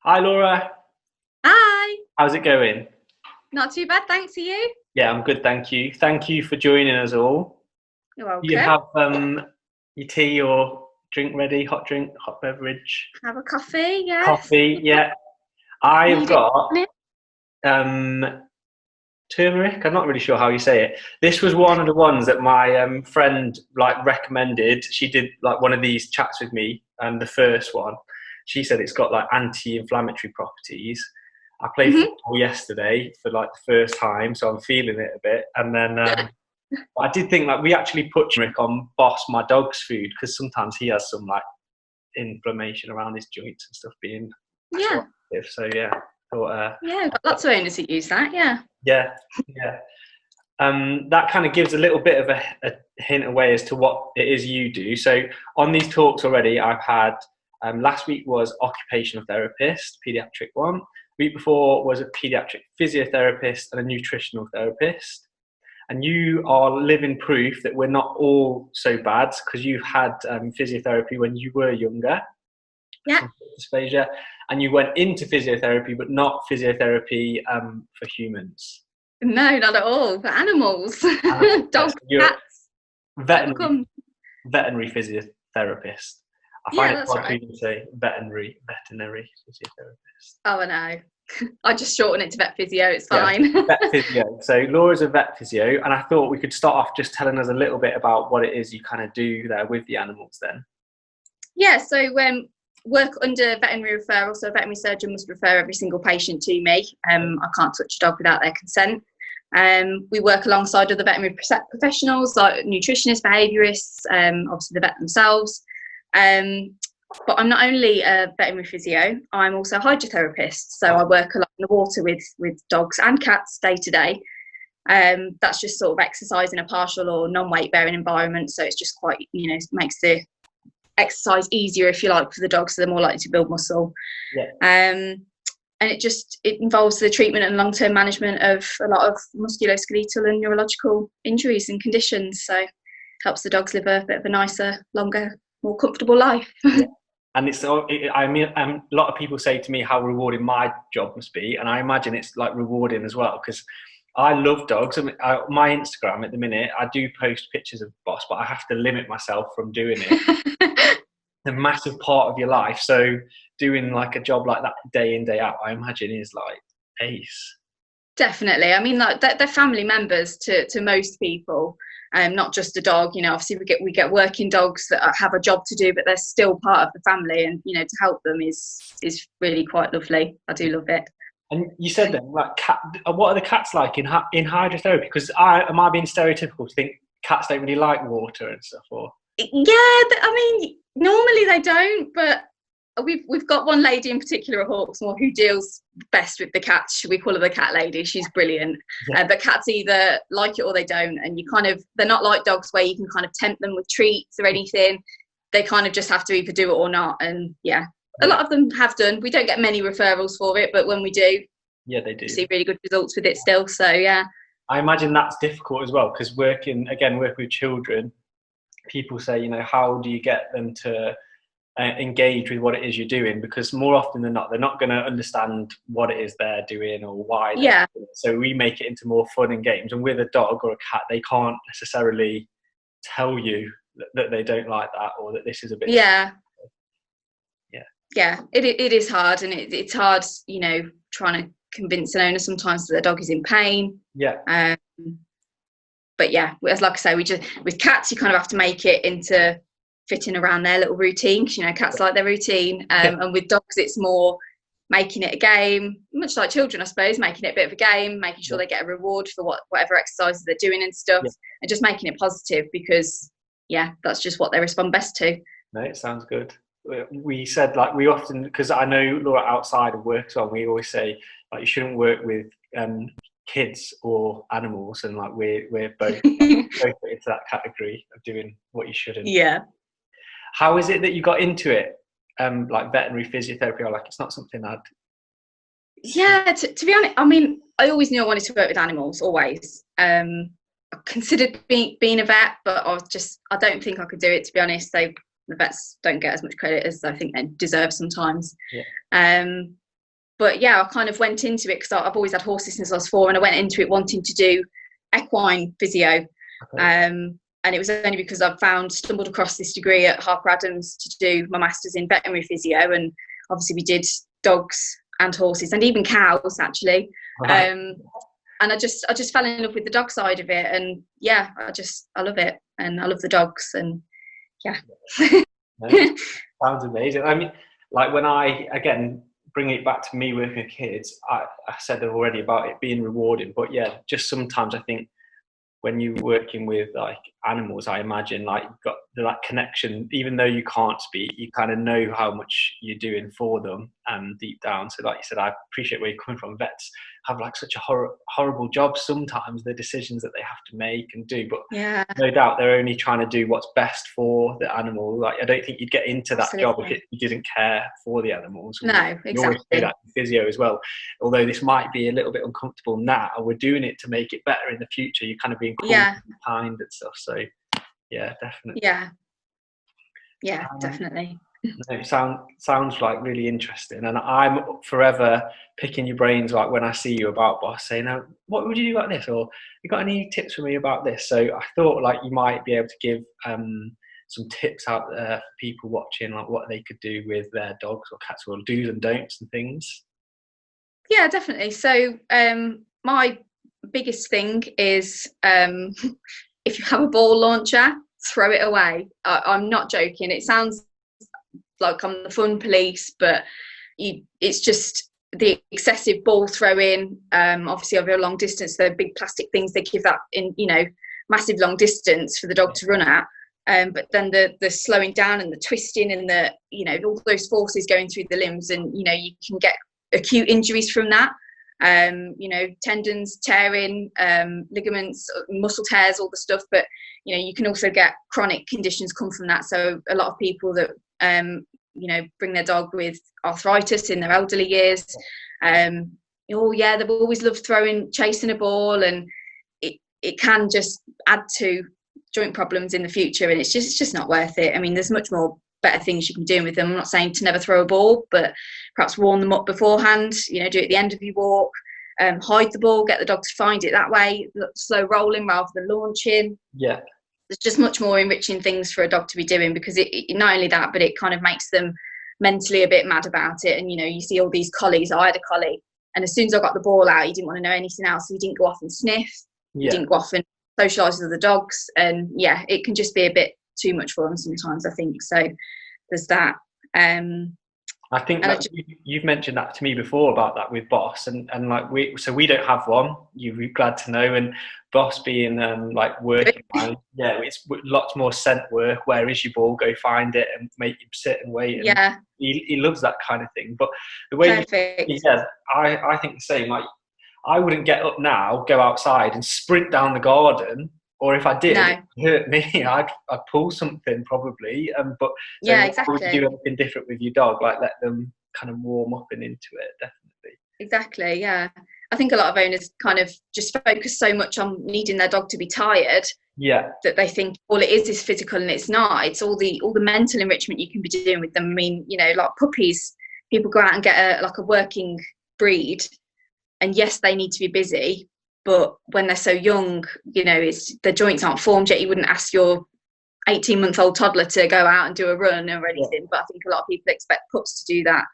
Hi Laura, Hi, how's it going? not too bad, thanks to you. Yeah, I'm good, thank you. Thank you for joining us all. You're Do you welcome. have your tea or drink ready? Hot drink, hot beverage, Have a coffee, yes. coffee? Yeah, What are I've you doing? got um turmeric. I'm not really sure how you say it. This was one of the ones that my friend like recommended. She did like one of these chats with me, and the first one, she said it's got like anti-inflammatory properties. I played Hmm. football yesterday for like the first time, so I'm feeling it a bit. And then I did think like we actually put turmeric on Boss, my dog's food, because sometimes he has some like inflammation around his joints and stuff being so Yeah, active. So yeah, thought yeah, we've got lots of owners that use that, yeah. yeah, yeah. That kind of gives a little bit of a hint away as to what it is you do. So on these talks already, I've had last week was occupational therapist, pediatric one. Week before was a pediatric physiotherapist and a nutritional therapist. And you are living proof that we're not all so bad because you've had physiotherapy when you were younger, Yeah, from dysphagia, and you went into physiotherapy, but not physiotherapy for humans. no, not at all. For animals, Yes, dogs, you're cats, whatever veterinary comes. physiotherapist. I find Yeah, it that's hard for right. you to say veterinary physiotherapist. Oh, I know. I just shorten it to vet physio, it's Yeah, fine. vet physio. So Laura's a vet physio, and I thought we could start off just telling us a little bit about what it is you kind of do there with the animals. Then. Yeah, so work under veterinary referral, so a veterinary surgeon must refer every single patient to me. I can't touch a dog without their consent. We work alongside other veterinary professionals like nutritionists, behaviourists, obviously the vet themselves. Um, but I'm not only a veterinary physio, I'm also a hydrotherapist. So I work a lot in the water with dogs and cats day to day. That's just sort of exercise in a partial or non-weight bearing environment. So it's just quite, makes the exercise easier, if you like, for the dogs, so they're more likely to build muscle. Yeah. And it involves the treatment and long-term management of a lot of musculoskeletal and neurological injuries and conditions. So helps the dogs live a bit of a nicer, longer, more comfortable life. Yeah. And I mean, a lot of people say to me how rewarding my job must be, and I imagine it's like rewarding as well because I love dogs. I mean, my Instagram at the minute, I do post pictures of Boss, but I have to limit myself from doing it. A massive part of your life, so doing like a job like that day in day out, I imagine is like ace. Definitely. I mean, like they're family members to most people, not just a dog. Obviously we get working dogs that have a job to do, but they're still part of the family, and to help them is really quite lovely. I do love it. And you said then, like, what are the cats like in hydrotherapy? Because am I being stereotypical to think cats don't really like water and stuff? Or Yeah, I mean, normally they don't, but we've got one lady in particular at Hawksmoor who deals best with the cats. We call her the cat lady. She's brilliant. yeah, But cats either like it or they don't, and they're not like dogs where you can kind of tempt them with treats or anything. They kind of just have to either do it or not. And yeah, a yeah, lot of them have done. We don't get many referrals for it, but when we do, yeah, they we do. see really good results with it still. So yeah. I imagine that's difficult as well because working with children, people say, how do you get them to engage with what it is you're doing? Because more often than not, they're not going to understand what it is they're doing or why they're Yeah. doing it. So we make it into more fun and games. And with a dog or a cat, they can't necessarily tell you that they don't like that or that this is a bit. Yeah. Yeah. Yeah, it is hard, and it's hard, trying to convince an owner sometimes that their dog is in pain. Yeah. Um, but yeah, as like I say, we just with cats, you kind of have to make it into fitting around their little routine because cats like their routine. And with dogs, it's more making it a game, much like children, I suppose, making it a bit of a game, making sure Yeah. they get a reward for whatever exercises they're doing and stuff, Yeah. and just making it positive because yeah, that's just what they respond best to. No, it sounds good. We said like we often, because I know Laura outside of work as well, we always say like you shouldn't work with kids or animals, and like we're both into that category of doing what you shouldn't. Yeah. How is it that you got into it? Like veterinary physiotherapy, or like it's not something I'd seen. Yeah, to be honest, I mean, I always knew I wanted to work with animals, always. I considered being a vet, but I don't think I could do it, to be honest. The vets don't get as much credit as I think they deserve sometimes. Yeah. but yeah, I kind of went into it because I've always had horses since I was 4, and I went into it wanting to do equine physio. Okay. And it was only because I stumbled across this degree at Harper Adams to do my master's in veterinary physio, and obviously we did dogs and horses and even cows actually. Right. And I just fell in love with the dog side of it, and yeah, I love it, and I love the dogs, and yeah. Sounds amazing. I mean, like when I again bring it back to me working with kids, I said already about it being rewarding, but yeah, just sometimes I think when you're working with like animals, I imagine like you've got that connection, even though you can't speak, you kind of know how much you're doing for them deep down. So like you said, I appreciate where you're coming from. Vets have like such a horrible job sometimes, the decisions that they have to make and do, but yeah, no doubt they're only trying to do what's best for the animal. Like I don't think you'd get into that job if you didn't care for the animals. No, exactly. You always do that in physio as well. Although this might be a little bit uncomfortable now, we're doing it to make it better in the future. You're kind of being kind and stuff. So yeah, definitely. Yeah, definitely. No, sounds like really interesting, and I'm forever picking your brains like when I see you about Boss, saying, "Now, what would you do about this?" or "You got any tips for me about this?" So I thought like you might be able to give some tips out there for people watching, like what they could do with their dogs or cats, or do's and don'ts and things. Yeah, definitely. So my biggest thing is if you have a ball launcher, throw it away. I'm not joking. It sounds like I'm the fun police, but it's just the excessive ball throwing. Obviously over a long distance, they're big plastic things, they give that in, massive long distance for the dog to run at. But then the slowing down and the twisting and the, all those forces going through the limbs, and, you can get acute injuries from that. Tendons tearing, ligaments, muscle tears, all the stuff. But, you can also get chronic conditions come from that. So a lot of people that, bring their dog with arthritis in their elderly years, they've always loved chasing a ball, and it can just add to joint problems in the future, and it's just not worth it. I mean, there's much more better things you can be doing with them. I'm not saying to never throw a ball, but perhaps warm them up beforehand, do it at the end of your walk, hide the ball, get the dog to find it that way, slow rolling rather than launching. Yeah. There's just much more enriching things for a dog to be doing, because it not only that, but it kind of makes them mentally a bit mad about it. And, you see all these collies. I had a collie, and as soon as I got the ball out, he didn't want to know anything else. He didn't go off and sniff. He didn't go off and socialise with other dogs. And yeah, it can just be a bit too much for them sometimes, I think. So there's that. I think that you've mentioned that to me before about that with Boss, and like we don't have one. You're glad to know. And Boss being like working, it's lots more scent work. Where is your ball? Go find it and make him sit and wait. And he loves that kind of thing. But the way I think the same. Like I wouldn't get up now, go outside and sprint down the garden. Or if I did, it hurt me, I'd pull something probably. But exactly. Would you do anything different with your dog? Like let them kind of warm up and into it, definitely. Exactly, yeah. I think a lot of owners kind of just focus so much on needing their dog to be tired, that they think all it is physical, and it's not. It's all the mental enrichment you can be doing with them. I mean, like puppies, people go out and get a working breed, and yes, they need to be busy. But when they're so young, the joints aren't formed yet. You wouldn't ask your 18-month-old toddler to go out and do a run or anything. But I think a lot of people expect pups to do that.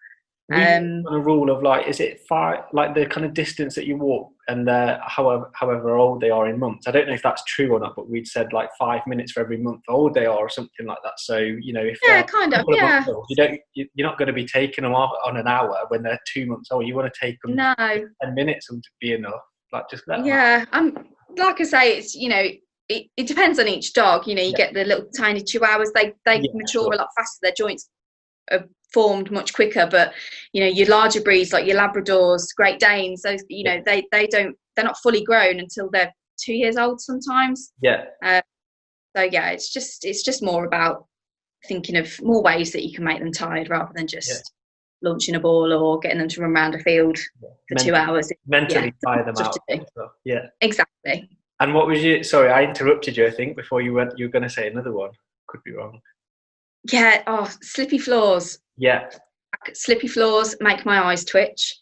On a rule of like, is it 5, like the kind of distance that you walk, and however old they are in months? I don't know if that's true or not, but we'd said like 5 minutes for every month old they are, or something like that. So if old, you're not going to be taking them off on an hour when they're 2 months old. You want to take them 10 minutes to be enough. Like just let them like I say, it's it depends on each dog. You get the little tiny chihuahuas, they mature a lot faster, their joints are formed much quicker. But your larger breeds like your Labradors, Great Danes, those they're not fully grown until they're 2 years old sometimes. It's just more about thinking of more ways that you can make them tired rather than just launching a ball or getting them to run around a field for 2 hours. Mentally tire them out. Yeah, exactly. And what was sorry, I interrupted you, I think, before you were going to say another one. Could be wrong. Yeah, slippy floors. Yeah. slippy floors make my eyes twitch.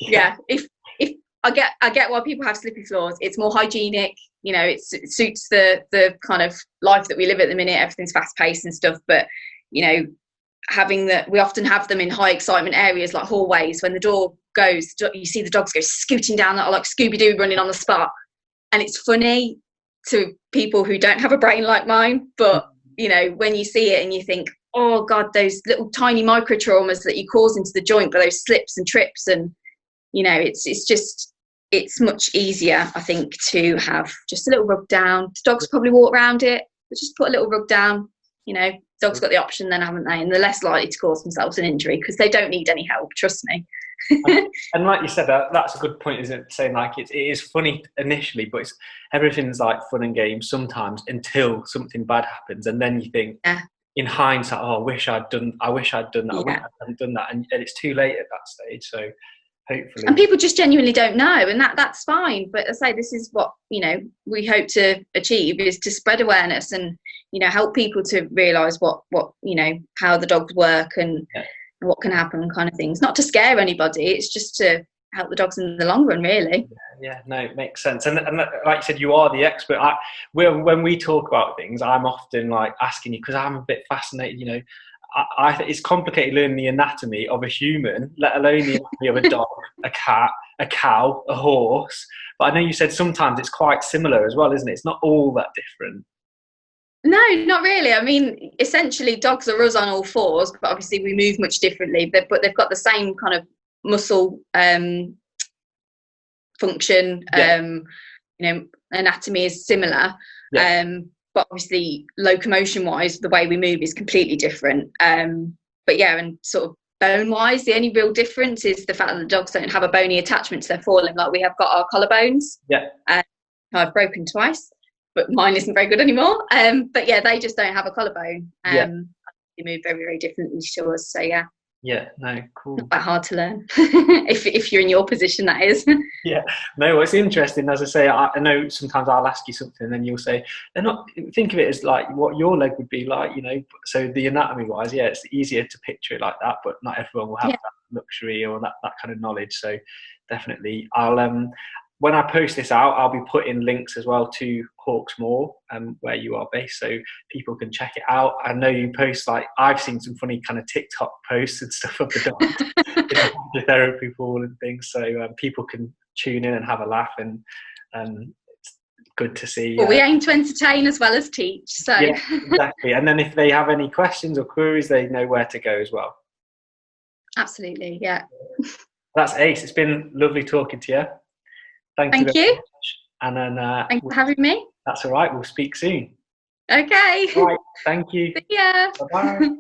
Yeah, if I get why people have slippy floors. It's more hygienic, you know, it suits the kind of life that we live at the minute. Everything's fast paced and stuff, but you know, we often have them in high excitement areas like hallways. When the door goes, you see the dogs go scooting down like Scooby-Doo running on the spot, and it's funny to people who don't have a brain like mine, but you know, when you see it and you think, oh god, those little tiny micro traumas that you cause into the joint by those slips and trips, and you know, it's much easier, I think, to have just a little rub down. The dogs probably walk around it, but just put a little rub down. You know, dogs got the option then, haven't they? And they're less likely to cause themselves an injury because they don't need any help, trust me. And like you said, that's a good point, isn't it? Saying like it is funny initially, but everything's like fun and games sometimes until something bad happens, and then you think, in hindsight, oh, I wish I'd done that. I wish I hadn't done that, and it's too late at that stage. So hopefully, and people just genuinely don't know, and that's fine. But I say this is what, you know, we hope to achieve, is to spread awareness and, you know, help people to realise what you know, how the dogs work and what can happen, kind of things. Not to scare anybody, it's just to help the dogs in the long run, really. No, it makes sense. And like you said, you are the expert. When we talk about things, I'm often like asking you, because I'm a bit fascinated, you know. I think it's complicated learning the anatomy of a human, let alone the anatomy of a dog, a cat, a cow, a horse. But I know you said sometimes it's quite similar as well, isn't it? It's not all that different. No, not really. I mean, essentially, dogs are us on all fours, but obviously we move much differently. But they've got the same kind of muscle function. You know, anatomy is similar. But obviously, locomotion-wise, the way we move is completely different. But yeah, and sort of bone-wise, the only real difference is the fact that the dogs don't have a bony attachment to their forelimb like we have got our collarbones. I've broken twice, but mine isn't very good anymore. But yeah, they just don't have a collarbone. They move very, very differently to us. So yeah. Yeah, no, cool. Quite hard to learn if you're in your position, that is. Yeah, no, it's interesting. As I say, I know sometimes I'll ask you something and then you'll say, they're not, think of it as like what your leg would be like, you know. So the anatomy wise, yeah, it's easier to picture it like that, but not everyone will have that luxury or that kind of knowledge. So definitely, I'll when I post this out, I'll be putting links as well to Hawksmoor, where you are based, so people can check it out. I know you post, like, I've seen some funny kind of TikTok posts and stuff of the dogs in the therapy pool and things, so people can tune in and have a laugh, and it's good to see. Well, we aim to entertain as well as teach, so. Yeah, exactly. And then if they have any questions or queries, they know where to go as well. Absolutely, yeah. That's ace. It's been lovely talking to you. Thank you. Much. And then thanks for having me. That's all right. We'll speak soon. Okay. All right. Thank you. See ya. Bye-bye.